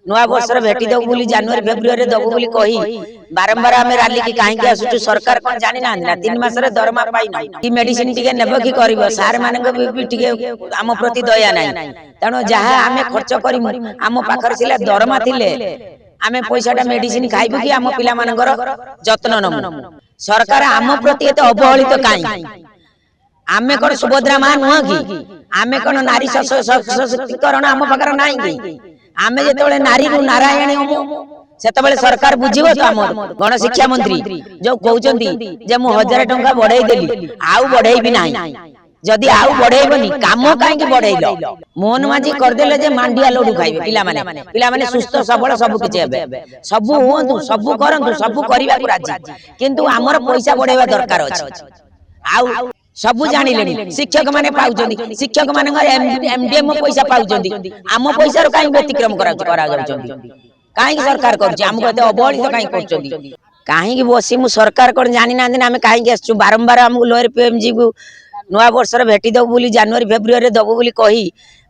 नुआ वर्षर भेटी दबु बोली जनवरी फेब्रुआरी दबु बोली कही बारंबार आमे राली की काहे की आसुचु सरकार कोन जानि ना ना 3 मास रे दरमा पाई न की मेडिसिन टिके नेबो की करबो सार मानक भी टिके आम प्रति दया नाही तनो जहा आमे खर्च करिमु आम पाखर सिला दरमा थिले आमे पैसाटा मेडिसिन खाइबु की आम पिला मानकर जत्न नमु सरकार आम प्रति एते अवहेलित काई आमे कोन सुभद्रा मा नुह की आमे कोन नारी सशक्तिकरण आम पाखर नाही की आमे जेतबेले नारी रु नारायणी होमु सेतबेले सरकार बुझिबो त आम गण शिक्षा मंत्री जो कहउचंदी जे मु 1000 टंका बढ़ाई देली आउ बढ़ाई भी नाही जदी आउ बढ़ाइबनी काम काहे की बढ़ाइलो मोहन माझी कर देले जे मांडिया लडू खाइबे पिला माने सुस्थ सबल सब किछ हेबे सब होंतु सब करंतु सब करिबा को राजी किंतु हमर पैसा बढ़ाइबा दरकार अछि आउ सब जानिलेनी शिक्षक माने पाउचंदी शिक्षक मानकर एमडीएम पैसा पाउचंदी आम पैसा रो काहे व्यतिक्रम करा जाउचंदी काहे सरकार करछि हमको एते अबहलित काहे करचंदी काहे की बसी मु सरकार कोन जानि ना दिन हमें काहे की आछू बारंबार हमको लोअर पीएमजी को नुआ वर्षर भेटी दबु बोली जनवरी फेब्रुआरी दबु बोली कही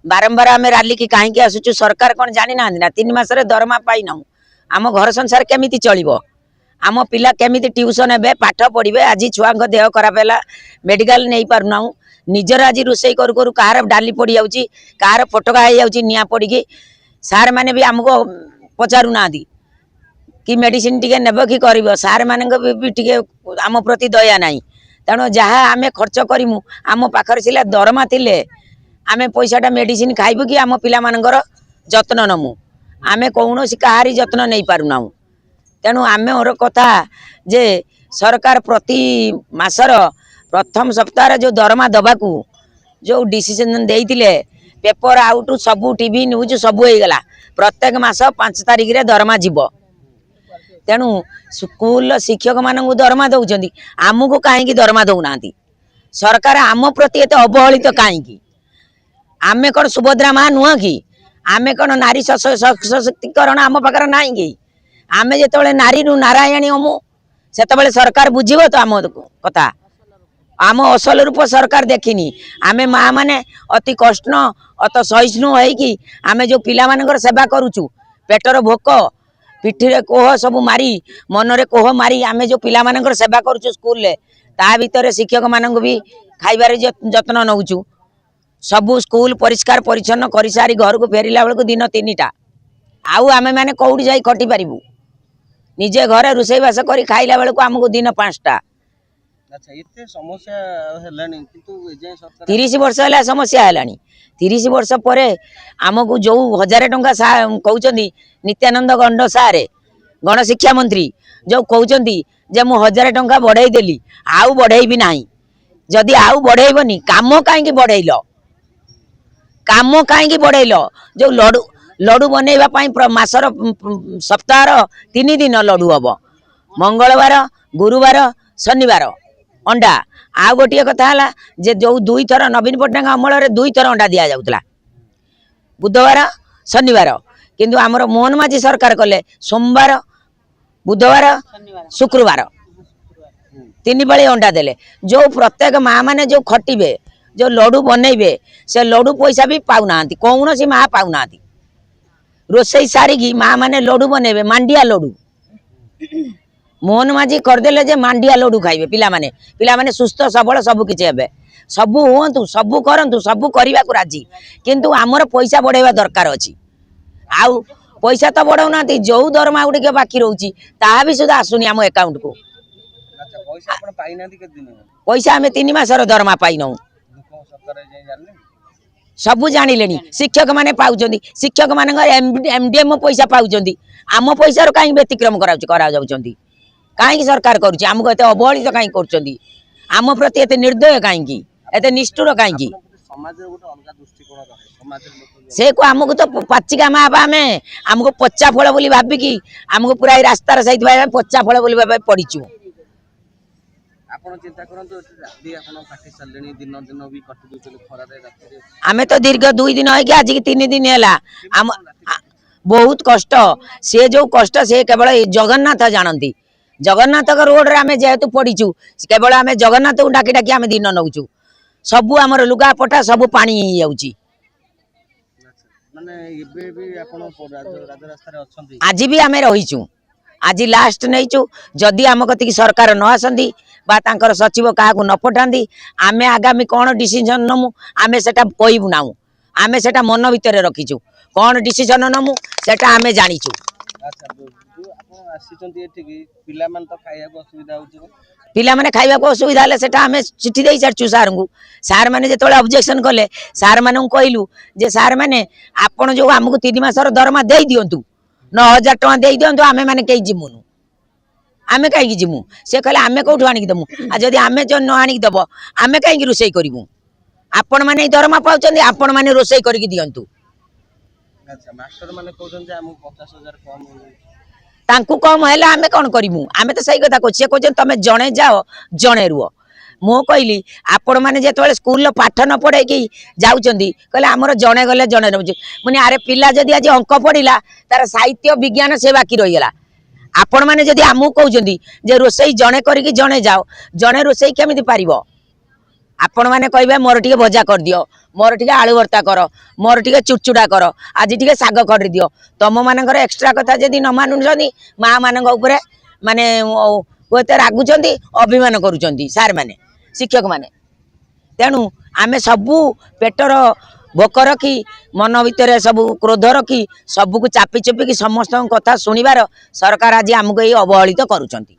बारंबार आमे राली की काहे की आछू सरकार कोन जानि ना दिन 3 मास रे दरमा पाई न आम घर संसार केमिति चलिबो आम पिला केमिति ट्यूशन हेबे पाठ पढ़िबे आज छुआ देह खराब हैला मेडिकल नहीं पारना निजर आज रोसई करू करू कार डाली पड़ जाउची कार फटका हो जाउची निया पड़ी सार माने भी हमको पचारू ना कि मेडिसिन टिके नेबो कि करिवो सार माने भी टिके आम प्रति दया नाही तेणु जहाँ आमे खर्च करिमु आम पाखर सिला दरमा थिले आमे पैसाटा मेडिसिन खाइबु कि आम पिला मानकर जत्न नमु आमे कौनसी कहारी जत्न नहीं पारुना तेणु आमे और कथा जे सरकार प्रति मासर प्रथम सप्ताह जो दरमा दबाकू जो डिसीजन देइतिले पेपर आउट सबू टीवी न्यूज सबू हो गला प्रत्येक मास 5 तारिख रे दरमा जीवो तेणु स्कूल शिक्षक मानू दरमा दौरान आमको कहीं दरमा दौना सरकार आम प्रति एत अवहेलित कहीं आमे कौन सुभद्रा माँ नुह कि आमे कौन नारी सशक्तिकरण आम पाखर ना कि आमे जो नारी रु नारायणी होमु सेतबेले सरकार बुझिबो तो आम कथा आम असल रूप सरकार देखिनी आमे माँ माने अति कष्ट अत सहिष्णु होइकी आमे जो पिला मानकर सेवा करूचु पेटर भोक पिठीरे कोह सब मारी मनरे कोह मारी आमे जो पिला मानकर सेवा करूचु स्कूल ले ता भीतर शिक्षक मानक भी खाइबारे जत्न नउचु सबू स्कूल परिष्कार परिच्छन्न करि सारी घर को फेरिला बेलको दिन 3टा आउ आमे माने कौड़ी जाई खटी पारिबु निजे घरे रुसई बास करी खाइला बेलको हमको दिन 5टा अच्छा एते समस्या हेलानी किंतु जे सरकार 30 वर्ष हला समस्या हेलानी 30 वर्ष परे हमको जो 1000 टंका कहउचंदी नित्यानंद गंड सारे गण शिक्षा मंत्री जो कहउचंदी जे मु 1000 टंका बढ़ाई देली आउ बढ़ाई भी नाही जदी आउ बढ़ाइबनी काम काहे की बढ़ाइलो काम काहे की बढ़ाइलो जो लडू लडू बनैबा पई मासर सप्ताहर 3 दिन लडू हबो मंगलवार गुरुवार शनिवार अंडा आ गोटे कथा है जे जो 2 थर नवीन पट्टनायक अमल रे 2 थर अंडा दिया जाउतला बुधवार शनिवार किंतु आमर मोहन माझी सरकार कले सोमवार बुधवार शुक्रवार 3 बेले अंडा देले जो प्रत्येक माँ माने जो खटिबे जो लडू बनैबे से लडू पैसा भी पाउना कौन सी माँ पाउना रोसई सारिकी माँ माने लडू बनैबे मांडिया लडू मोहन माझी करदेले जे मांडिया लडू खाइबे पिला माने सुस्थ सबल सब किछ हेबे सब होंतु सब करंतु सब करिबा को राजी किंतु हमर पैसा बढ़ाइबा दरकार अछि आउ पैसा तो बढ़ाउना जो दरमा गुडी के बाकी रहउची ताहा भी सुधा आसुनी हम अकाउंट को अच्छा पैसा आपण पाइनांती के दिन पैसा हमें 3 मासर दरमा पाइनौ दुख सरकार जे जानले सबू जानिलेनी शिक्षक माने पाउचंदी शिक्षक मानकर एमडीएम पैसा पाउचंदी आम पैसा रो काहे व्यतिक्रम करा जाउचंदी काहे सरकार करूची हमको एते अवहेलित काहे करचंदी आम प्रति एते निर्दय काहे एते निष्ठुर काहे समाज रे गोटे अलगा दृष्टिकोण रहे समाज रे लोक से को हमको तो पाचिका माँ बाबा हमको पच्चा फल बोली भाबी कि हमको पूरा रास्तार सहित भाई पच्चा फल बोली भाबी पड़ीचु आपण चिंता करंतु राती आपण काटी सल्लेनी दिन दिन भी कटि दुचले खरा रे राती रे आमे तो दीर्घ 2 दिन होई कि आज की 3 दिन हैला हम बहुत कष्ट से जो कष्ट से केवल जगन्नाथ जानती जगन्नाथ रोड रे आमे जेहेतु पड़ीचु केवल आमे जगन्नाथ को डाकी डाकी आमे दिन नउचु सबू हमर लुगा पटा सबू पानी जाउची ମାନେ ଏବେ ବି ଆପଣ ରାଜରାସ୍ତାରେ ଅଛନ୍ତି। आज भी आम रहीचु आज लास्ट नहींचु जदि आम कतिक सरकार न आसती तांकर सचिव क्या न पठाती आम आगामी कौन डिसीजन नमु आम से कहबू ना आम से मन भितर रखीचु कौन डिसीजन नमु से आम जाचु। अच्छा जो आपण आसीचंती एठिकी पिला मान तो खाइया को असुविधा होची पिला माने खाइबा को असुविधा हेले सेटा आमे चिट्ठी देई सारचु सार को सार माने जेतोले ऑब्जेक्शन कले सार माने कहलु जे सार माने आपण जो हमकु 3 मासर दरमा देई दियंतु 9000 टका देई दियंतु आमे माने केई जिमुनु आमे काई जिमु से कहले आमे कोठु आनी दमु आ जदी आमे जो न आनी दबो आमे काई रोसई करिवु आपण माने दरमा पाउचंदी आपण माने रोसई करिकि दियंतु। अच्छा मास्टर माने कहउछन जे हम 50000 कम तांकु कम हैला आमे कोन करिमु आमे तो सही कथा कहछे कहछन तमे जणे जाओ जणे रुओ मो कहली आपण माने जेतोले स्कूल पाठ न पढ़े कि जाउचंदी कहले हमर जणे गले जणे रहउछ मुनी अरे पिला जदी आज अंक पढ़िला तार साहित्य विज्ञान से बाकी रहिला आपण माने जदी हमु कहउचंदी जे रोसई जणे करिकि जणे जाओ जणे रोसई केमिति पारिबो आपण माने कहबे मोर टिके भजा कर दियो मोर टिके आलू भर्ता कर मोर टिके चुड़चुड़ा कर आज टिके साग कर दियो तम मानकर एक्स्ट्रा कथा जदी न मानुछंदी माँ मानक उपरे माने कोते रागुचंदी अभिमान करूचंदी सार माने शिक्षक माने तेणु आमे सबू पेटर भोक रखी मन भितर सब क्रोध रखी सबू चापी चुपिकी समस्त कथा शुणिबार सरकार आज आमको ये अवहेलित करूचंती।